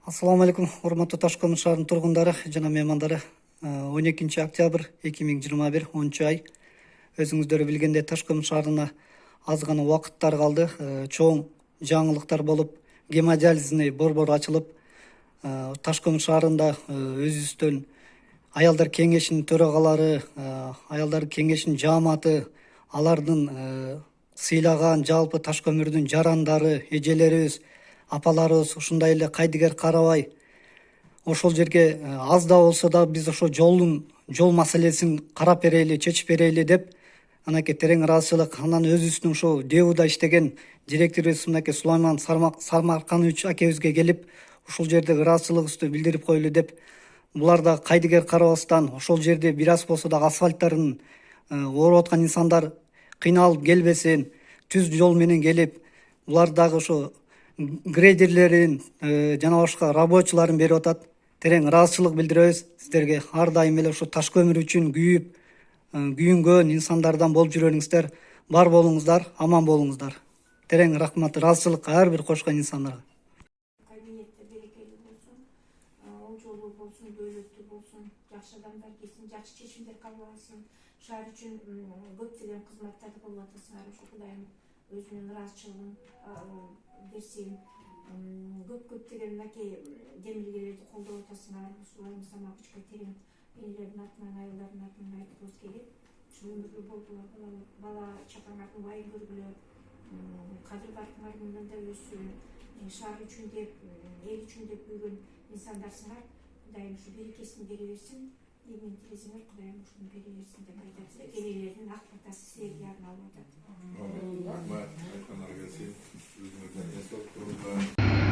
Ассаламу алейкум, урматтуу Таш-Көмүр шаарынын тургундары жана меймандары. 12 октябрь 2021 10 ай. Өзүңүздөр билгендей Таш-Көмүр шаарына аз гана убакыттар калды. Чоң жаңылыктар болуп, гемодиализный борбор ачылып, Таш-Көмүр шаарында өзүбүздөн аялдар кеңешинин төрагалары, аялдар кеңешинин жамааты, алардын сыйлаган жалпы Таш-Көмүрдүн жарандары, эжелерибиз, апаларыбыз ушундай эле кайдыгер карабай ошол жерге аз да болсо да биз ошо жол маселесин карап берели, чечип берели деп анакей терең ыраазычылык анан өзүбүздүн ошо ДЭУда иштеген директорубуз мынакей Сулайман Сармарканович акебизге келип ушул жерде ыраазычылыгыбызды билдирип коелу деп, булар да кайдыгер карабастан ошол жерде бир аз болсо дагы асфальттарын ооруп аткан инсандар кыйналып келбесин, түз жол менен келип, булар дагы ошо грейдерлерин жана башка рабочиларын берип атат. Терең ыраазычылык билдиребиз сиздерге. Ар дайым эле ошо Таш-Көмүр үчүн күйүнгөн инсандардан болуп жүрөңүздөр. Бар болуңуздар, аман болуңуздар. Терең рахмат, ыраазычылык ар бир кошкон инсандарга. Кабинетте берекелүү болсун, ол жолу болсун, дөөлөттүү болсун, жакшы адамдар келсин, жакшы чечимдер кабыл алсын. Шаар үчүн көптөгөн кызматтарды кылып атасыңар. Ошо Кудайым өзүнүн ыраазычылыгын берсин. Көптөгөн мынакей демилгелерди колдоп атасыңар. Сулайым Самакычка терең энелердин атынан, аялдардын атынан айткыбыз келет. Ушу өмүрлүү болдулар, бала чакаңардын байын көргүлө, кадыр баркыңар мындан да өссүн. Шаар үчүн деп, эл үчүн деп күйгөн инсандарсыңар. Кудайым ушу берекесин бере берсин. Эмне тилесеңер, Кудайым ушуну бере берсин деп айтат. Энелердин ак батасы силерге арналып атат. Рахмат, айткандар келсин. Өзүңүздөн эс алып туруңуздар.